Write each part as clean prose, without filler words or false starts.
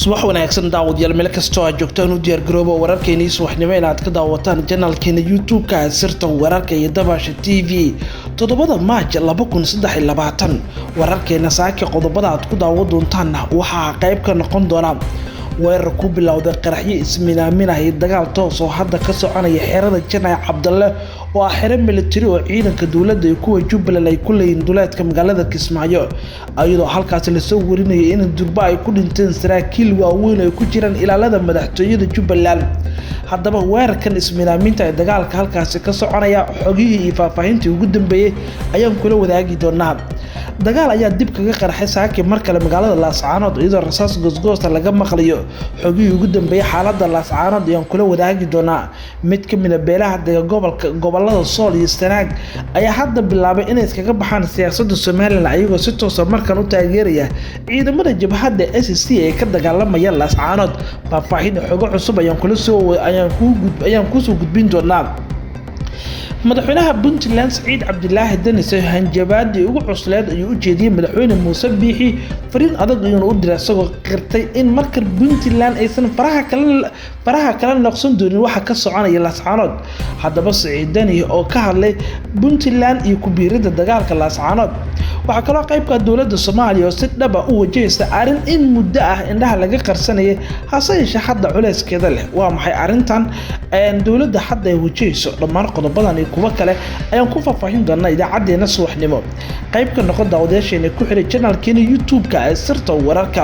subax wanaagsan daawadayaal meel kastoo aad joogtaan u diyaar garoobo wararkeena subaxnimo inaad ka daawataan channelkeena YouTube-ka sirta wararka iyo Dabaasha TV 7 Maarch 2023 wararkeena saaka qodobada aad ku daawan doontaan waxa qayb ka noqon doona weerar ku bilowday qaraxyo isminaaminahay dagaal toos oo hadda ka soconaya xerada Janay Cabdalle oo ah xero military oo ciidanka dawladda ay ku Jubbaland ay ku leeyeen duleedka magaalada Kismaayo ayadoo halkaas la soo warinayay in durba ay ku dhinteen saraakiil waaweyn ay ku jiraan ilaalada madaxtooyada Jubbaland haddaba weerarkan isminaaminta ee dagaalka halkaas ka soconaya xogihii iyo faahfaahintii ugu dambeeyay ayaan kula wadaagi doonaa dagaal ayaa dib kaga qarxay saaki mar kale magaalada Laascaanood iyadoo rasaas goosgoos laga maqlayo xogihii ugu dambeeyay xaaladda Laascaanood ayaan kula wadaagi doonaa mid ka mid ah beelaha gobolada Sool iyo Sanaag ayaa hadda bilaabay inay iskaga baxaan siyaasadda Soomaaliland ayagoo si toos ah markan u taageeraya ciidamada jabhadda SSC ee ka dagaalamaya Laascaanood faahfaahin xogo cusub ayaan ku soo gudbin doonaa madaxweynaha Puntland Saciid Cabdilaahi Deni hanjabaadii ugu cusleed ayuu u jeediyay madaxweyne Muuse Biixi fariin adag inuu u diray isagoo qirtay in marka Puntland aysan faraha kala noqon doonin waxa ka soconaya Laascaanood haddaba Saciid Deni oo ka hadlay Puntland iyo ku biirida dagaalka Laascaanood waxa kale oo qaybka dawladda Soomaaliya oo si dhab ah u wajahaysa arin in muddo ah indhaha laga qarsanayay hase yeeshee hadda culeyskeeda leh waa maxay arintan dawladda hadda ay wajahayso dhammaan qodobadan kuwa kale ayaan ku faahfaahin doonaa idaacadeena subaxnimo qayb ka noqon daawadayaasheena ku xiray channelkeena YouTube-ka ee sirta wararka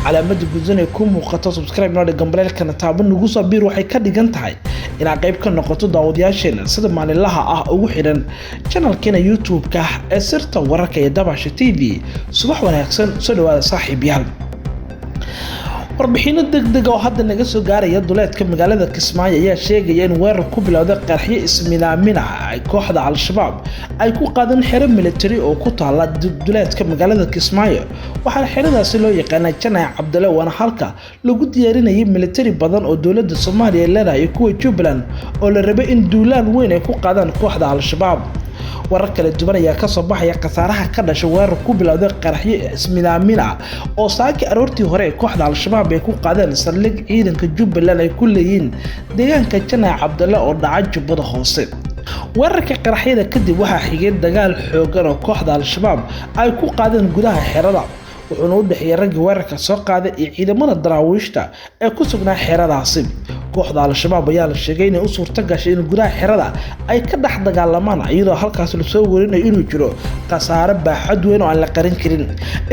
calaamada gudan ee ku muuqato subscribe noo dhig gambalelkana taaban nagu soo biir waxay ka dhigan tahay inaad qayb ka noqoto daawadayaasheena sida maalinlaha ah ugu xiran channelkeena YouTube-ka ee sirta wararka ee Dabaasha TV subax wanaagsan soo dhawaada saaxiibayaal warbixino degdeg oo hadda naga soo gaaraya duleedka magaalada Kismaayo ayaa sheegaya in weerar ku bilowday qaraxyo isminaamin ay kooxda Al-Shabaab ay ku qaadeen xero military oo ku taala duleedka magaalada Kismaayo waxaa xeradaasi loo yaqaan Janay Cabdalle waana halka lagu diyaarinayay military badan oo dawladda Soomaaliya leedahay kuwa Jubbaland oo la rabay in duulaan weyn ay ku qaadaan kooxda Al-Shabaab warar kala duwan ayaa ka soo baxaya qasaaraha ka dhashay weerar ku bilowday qaraxyo isminaamin oo saaki aroortii hore kooxda Al-Shabaab ay ku qaadeen saldhig ciidanka Jubbaland ay ku leeyeen deegaanka Janay Cabdalle oo dhacay Jubbada Hoose weerarka qaraxyada kadib waxaa xigay dagaal xoogan oo kooxda Al-Shabaab ay ku qaadeen gudaha xerada wuxuuna u dhaxeeyay rag weerarka soo qaaday iyo ciidamada daraawiishta ee ku sugnaa xeradaasi kooxda Al-Shabaab ayaa la sheegay inay u suurta gashay in gudaha xerada ay ka dhex dagaalamaan iyadoo halkaas la soo warinayo inuu jiro qasaare baaxad weyn oo aan la qarin karin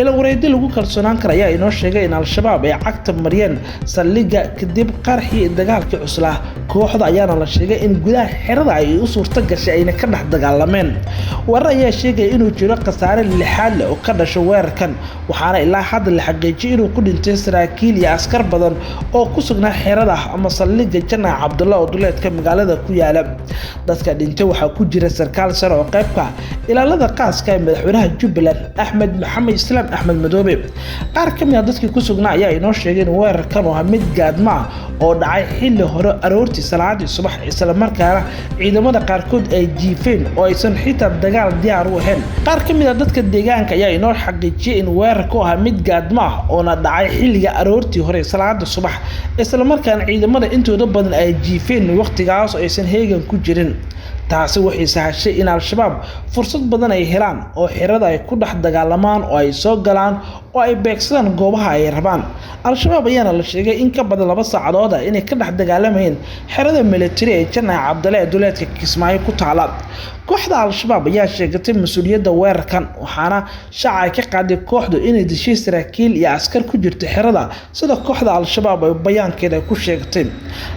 ila wareedi lagu kalsoonaan karo ayaa inoo sheegay in Al-Shabaab ay cagta mariyeen saldhigga kadib qarxii dagaalkii cuslaa kooxda ayaana la sheegay in gudaha xerada ay u suurta gashay ayna ka dhex dagaalameen warar ayaa sheegay inuu jiro qasaare lixaad leh oo ka dhashay weerarkan waxaana ilaa hadda la xaqiijiyay inuu ku dhintay saraakiil iyo askar badan oo ku sugnaa xerada ama saldhigga Janay Cabdalle oo duleedka magaalada ku yaala dadka dhintay waxa ku jira sarkaal sare oo qaybka ilaalada qaaska ee madaxweynaha Jubbaland Axmed Maxamed Islaam Axmed Madoobe qaar ka mid ah dadkii ku sugnaa ayaa inoo sheegay in weerarkan oo mid gaadma oo dhacay xilli hore aroortii salaadii subax isla markaana ciidamada qaarkood ay jiifeen oo aysan xitaa dagaal diyaar u ahayn qaar ka mid ah dadka deegaanka ayaa inoo xaqiijiyay in weerarku mid gaadma oo na dhacay xilliga aroortii hore salaada subax isla markaana ciidamada intooda badan ay jiifeen waqtigaas oo aysan heegan ku jirin taasi waxay sahashay in Al-Shabaab fursad badan ay helaan oo xerada ay ku dhex dagaalamaan oo ay soo galaan oo ay beegsadaan goobaha ay rabaan Al-Shabaab ayaana la sheegay in ka badan 2 saacadood inay ka dhex dagaalamayeen xerada military ee Janay Cabdalle ee duleedka Kismaayo ku taala kooxda Al-Shabaab ayaa sheegatay mas'uuliyadda weerarkan waxaana shacay ka qaaday kooxdu inay dishay saraakiil iyo askar ku jirta xerada sida kooxda Al-Shabaab ay bayaankeeda ku sheegtay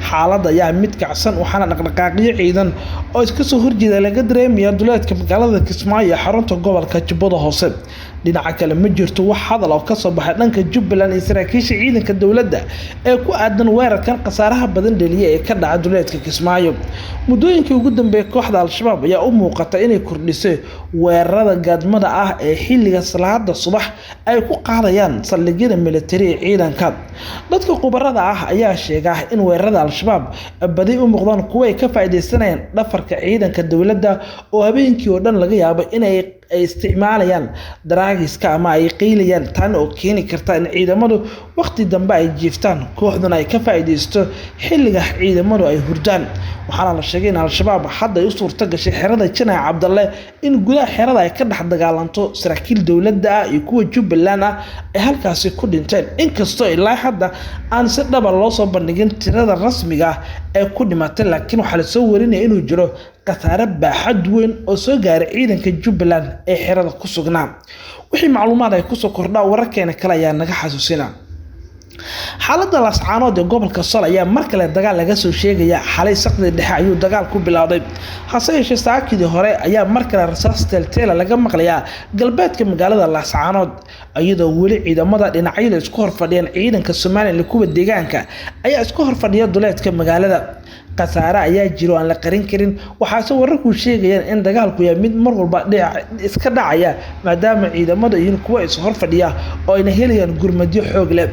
xaaladda ayaa mid kacsan waxaana dhaqdhaqaaqyo ciidan oo iska soo horjeeda laga dareemayo duleedka magaalada Kismaayo ee xarunta gobolka Jubbada Hoose dhinaca kale ma jirto wax hadal oo ka soo baxay dhanka Jubbaland iyo saraakiisha ciidanka dawladda ee ku aadan weerarkan qasaaraha badan dhaliyay ee ka dhacay duleedka Kismaayo muddooyinkii ugu dambeeyay kooxda Al-Shabaab ayaa u muuqata inay kordhisay weerarada gaadmada ah ee xilliga salaada subax ay ku qaadayaan saldhigyada military ee ciidanka dadka khubarada ah ayaa sheegay in weerarada Al-Shabaab badi u muuqdaan kuwa ay ka faa'iideysanayaan dhafarka ciidanka dawladda oo habeenkii oo dhan laga yaabo inay ay isticmaalayaan daraagiska ama ay qiilayaan tan oo keeni karta in ciidamadu waqti dambe ay jiiftaan kooxduna ay ka faa'iideysto xilliga ciidamadu ay hurdaan waxaana la sheegay in al-shabaab hadda ay u suurto gashay xerada Janaac Cabdalle in gudaha xerada ay ka dhex dagaalanto saraakiil dowladda ah iyo kuwa Jubbaland ah ay halkaasi ku dhinteen inkastoo ilaa hadda aan si dhab ah loo soo bandhigin tirada rasmiga ah ee ku dhimatay laakiin waxa la soo warinaya inuu jiro khasaare baaxad weyn oo soo gaaray ciidanka Jubbaland ee xerada ku sugnaa wixii macluumaad ay ku soo kordhaa wararkeena kale ayaa naga xasuusina xaaladda Laascaanood ee gobolka Sool ayaa mar kale dagaal laga soo sheegaya xalay saqdi dhexe ayuu dagaal ku bilowday hase yeeshee saakidii hore ayaa mar kale rasaas teelteela laga maqlayaa galbeedka magaalada Laascaanood iyadoo weli ciidamada dhinacyada isku horfadhiyaan ciidanka Soomaaliland kuwa deegaanka ayaa isku horfadhiya duleedka magaalada khasaare ayaa jiro aan la qarin karin waxaase wararku sheegayaan in dagaalku yahay mid mar walba iska dhacaya maadaama ciidamada iyo kuwa is horfadhiya oo ay helayaan gurmadyo xoog leh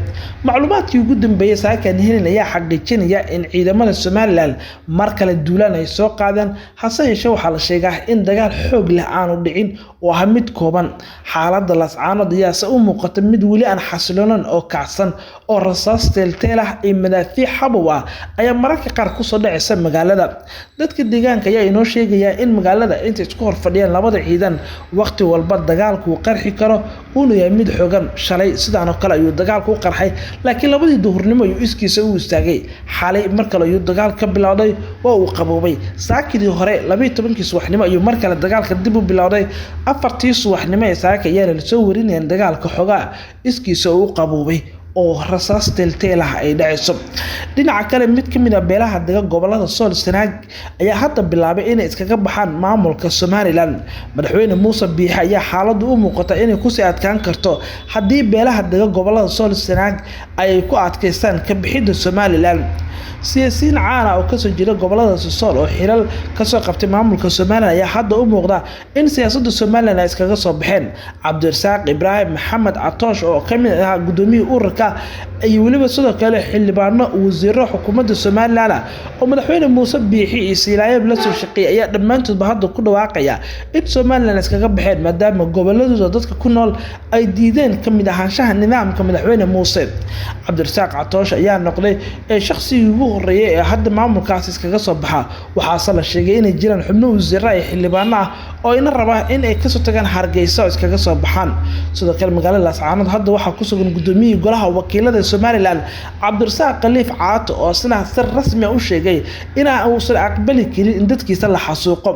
macluumaadkii ugu dambeeyay saakan helinaya xaqiijinaya in ciidamada Soomaaliland mar kale duulaan ay soo qaadeen hase yeeshee waxa la sheegaa in dagaal xoog leh aanu dhicin oo ah mid kooban xaaladda Laascaanood ayaa u muuqata mid weli aan xasiloonan oo kacsan oo rasaas teelteel ah iyo madaafiic xabow ah ayaa mararka qaar ku soo dhacaysa magaalada dadka deegaanka ayaa inoo sheegaya in magaalada inta isku horfadhiyaan labada ciidan waqti walba dagaalku qarxi karo uu yahay mid xogan shalay sidaan oo kale ayuu dagaalku u qarxay laakiin labadii duhurnimo ayuu iskiisa u istaagay xalay mar kale ayuu dagaal ka bilowday oo uu qaboobay saakidii hore 12 subaxnimo ayuu mar kale dagaalka dib u bilowday 4tii subaxnimo ee saaka ayaa la soo warinayay dagaalka xogaa iskiisa uu qaboobay oo rasaas teelteel ah ay dhacayso dhinaca kale mid kamid ah beelaha daga gobolada Sool Sanaag ayaa hadda bilaabay inay iskaga baxaan maamulka Somaliland madaxweyne Muuse Biixi ayaa xaaladdu u muuqata inay ku sii adkaan karto haddii beelaha daga gobolada Sool Sanaag ay ku adkeystaan ka bixidda Somaliland siyaasiyiin caan ah oo ka soo jeeda gobolada Sool oo xilal ka soo qabtay maamulka Somaliland ayaa hadda u muuqda in siyaasadda Somaliland ay iskaga soo baxeen Cabdirasaaq Ibraahim Maxamed Catoosh oo kamid ah gudoomiyaha ururka ay waliba sidoo kale xildhibaano wasiiro xukuumadda Somaliland oo madaxweyne Muuse Biixi iyo Silaayeb la soo shaqeeyay ayaa dhamaantoodba hadda ku dhawaaqaya in Somaliland iskaga baxeen maadaama goboladooda dadka ku nool ay diideen kamid ahaanshaha nidaamka madaxweyne Muuse Cabdirasaaq Catoosh ayaa noqday shakhsigii ugu horeeyay ee hadda maamulkaas iskaga soo baxa waxaase la sheegay inay jiraan xubno wasiiro ay xildhibaano ah oo ina raba in ay ka soo tagaan Hargeysa oo iskaga soo baxaan sidoo kale magaalada Laascaanood hadda waxa ku sugan gudoomiyaha golaha wakiilada Somaliland Cabdirasaaq Khaliif Caato oo sina sir rasmi ah u sheegay in uusan aqbali karin in dadkiisa la xasuuqo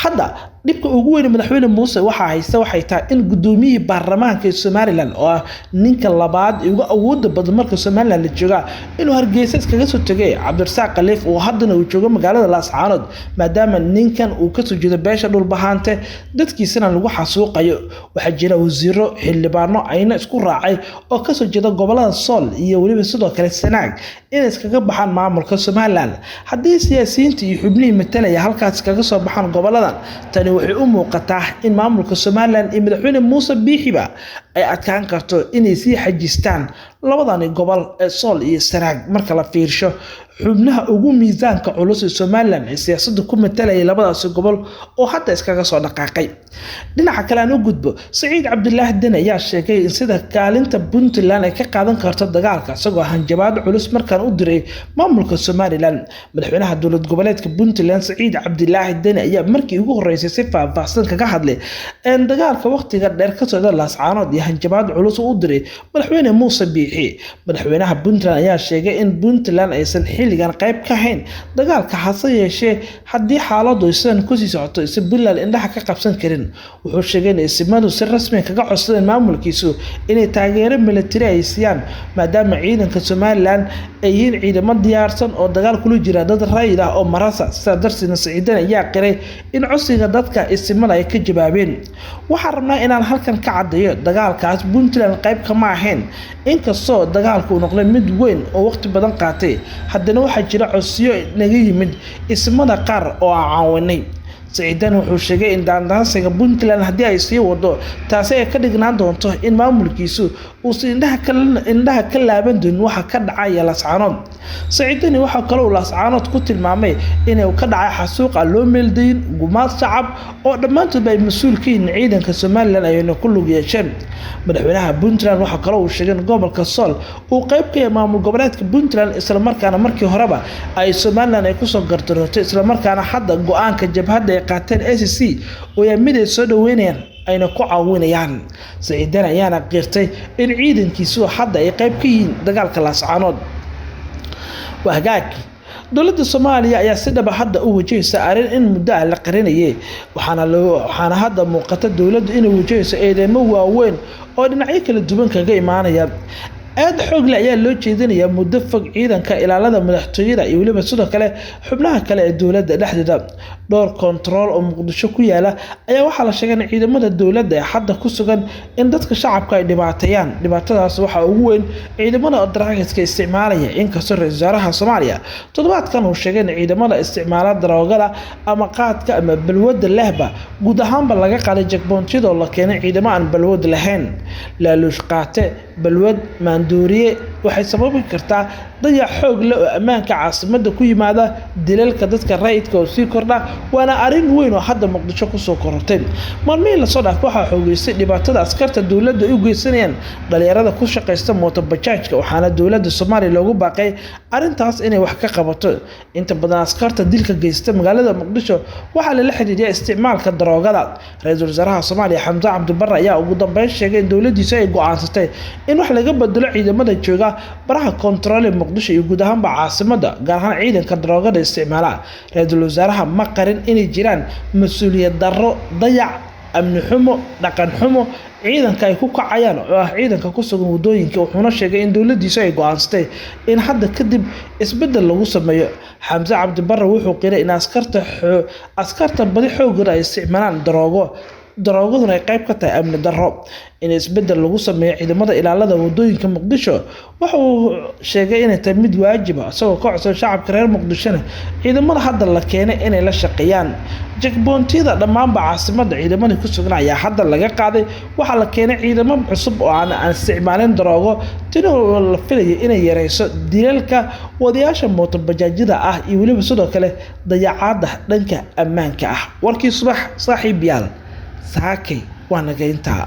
hadda dhibka ugu weyn madaxweyne Muuse waxay tahay in gudoomiyihii baarlamaanka Somaliland oo ninka labaad ugu awoodda badan marka Somaliland la jooga inuu Hargeysa iskaga soo tagay Cabdirasaaq Khaliif oo haddana uu joogo magaalada Laascaanood maadaama ninkan uu ka soo jeedo beesha dhul bahaante dadkiisana lagu xasuuqayo waxa jira wasiiro xildhibaano ayna isku raacay oo ka soo jeeda gobolada Sool iyo waliba sidoo kale Sanaag in iskaga baxaan maamulka Somaliland haddii siyaasiyiinta iyo xubnihii matalaya halkaas iskaga soo baxaan goboladan tani waxay u muuqataa in maamulka Somaliland iyo madaxweyne Muuse Biixi ay adkaan karto inay sii xajistaan labadan gobol ee Sool iyo Sanaag marka la fiirsho xubnaha ugu miisaanka culus ee Somaliland ee siyaasadda ku matalaya labadaas gobol oo hadda iskaga soo dhaqaaqay dhinaca kale aan u gudbo Saciid Cabdullaahi Deni ayaa sheegay in sida kaalinta Puntland ay ka qaadan karto dagaalka isagoo hanjabaad culus markaan u diray maamulka Somaliland madaxweynaha dowlad goboleedka Puntland Saciid Cabdullaahi Deni ayaa markii ugu horeysay si faahfaahsan kaga hadlay in dagaalka waqtiga dheer ka socda Laascaanood iyo hanjabaad culus u diray madaxweyne Muuse Biixi madaxweynaha Puntland ayaa sheegay in Puntland aysan xilligan qayb ka hayn dagaalka hase yeeshee haddii xaaladdu aysan ku sii socoto si Puntland indhaha ka qabsan karin wuxuu sheegay in ismadu si rasmi ah kaga codsadeen maamulkiisu inay taageero military ay siiyaan maadaama ciidanka Somaliland ay yihiin ciidamo diyaarsan oo dagaal kula jira dad rayid ah oo marasa sida darsiina Saciidan ayaa qiray in codsiga dadka ismada ay ka jawaabeen waxaan rabnaa inaan halkan ka cadeeyo dagaalkaas Puntland qayb kama ahayn inkastoo dagaalku noqday mid weyn oo waqti badan qaatay haddana waxaa jira codsiyo naga yimid ismada qaar oo caawinay Saciidan wuxuu sheegay in daandaansiga Puntland haddii ay sii wado taasi ay ka dhignaan doonto in maamulkiisu uusan indhaha ka laaban doonin waxa ka dhacaya Laascaanood. Saciid Deni waxa kale oo Laascaanood ku tilmaamay inuu ka dhacay xasuuq aan loo meeldayn gumaad shacab oo dhammaantood ay mas'uul ka yihiin ciidanka Somaliland ayna ku lug yeesheen. Madaxweynaha Puntland waxa kale oo sheegay in gobolka Sool uu qayb ka yahay maamul goboleedka Puntland isla markaana markii horeba ay Somaliland ay ku soo gardarootay isla markaana hadda go'aanka jabhadda ay qaateen ACC oo ay mid soo dhaweynayaan ayna ku caawinayaan. Saciid Deni ayaana qirtay in ciidankiisu hadda ay qayb ka yihiin dagaalka Laascaanood. وهجاك دولة الصومالية يا سيدة بحد وجه سعرين إن مدة لقرنية وحنا هذا موقت الدولة إن وجه سعيد مو وين أو نعيك الدبن كجاي معنا يا aad xoog la ayaa loo jeedinaya muddo fog ciidanka ilaalada madaxtooyada iyo waliba sidoo kale xubnaha kale ee dawladda dhexdeeda dhowr control oo Muqdisho ku yaala ayaa waxa la sheegay in ciidamada dawladda ay hadda ku sugan in dadka shacabka ay dhibaatadaas waxa ugu weyn ciidamada daraagiska isticmaalaya in ka soo wasaaraha Soomaaliya toddobaadkan uu sheegay in ciidamada isticmaalada daroogada ama qaadka ama balwada lehba guud ahaanba laga qaaday checkpointida oo la keenay ciidamo aan balwad lahayn laaluush qaate balwad maandooriye waxay sababi kartaa dayac xoog leh oo ammaanka caasimadda ku yimaada dilalka dadka rayidka oo sii kordha waana arin weyn oo hadda Muqdisho ku soo korortay maalmihii la soo dhaafay waxa xoogaysay dhibaatada askarta dawladda u geysanayaan dhalinyarada ku shaqeysta mooto bajaajka waxaana dawladda Soomaaliya loogu baaqay arintaas inay wax ka qabato inta badan askarta dilka geysta magaalada Muqdisho waxa la xiriiriyay isticmaalka daroogada ra'iisul wasaaraha Soomaaliya Xamza Cabdi Barre ayaa ugu dambeyn sheegay in dawladdiisa ay go'aansatay in wax laga bedelo ciidamada jooga baraha control ee Muqdisho iyo guud ahaanba caasimadda gaar ahaan ciidanka daroogada isticmaala ra'iisul wasaaraha ma qarin inay jiraan mas'uuliyad darro dayac amni xumo dhaqan xumo ciidanka ay ku kacayaan oo ah ciidanka ku sugan wadooyinka wuxuuna sheegay in dawladdiisa ay go'aansatay in hadda kadib isbedel lagu sameeyo Xamza Cabdi Barre wuxuu qiray in askarta badi xoogooda ay isticmaalaan daroogaduna ay qayb ka tahay amni darro in isbedel lagu sameeyo ciidamada ilaalada wadooyinka Muqdisho waxa uu sheegay inay tahay mid waajib ah isagoo ka codsan shacabka reer Muqdisho ciidamada hadda la keenay inay la shaqeeyaan checkpointida dhammaanba caasimadda ciidamada ku sugan ayaa hadda laga qaaday waxa la keenay ciidamo cusub oo aan isticmaalin daroogo tani oo la filayo inay yareyso dilalka wadayaasha mooto bajaajida ah iyo waliba sidoo kale dayacaada dhanka ammaanka ah warkii subax saaxiib yaal saakay waa naga intaa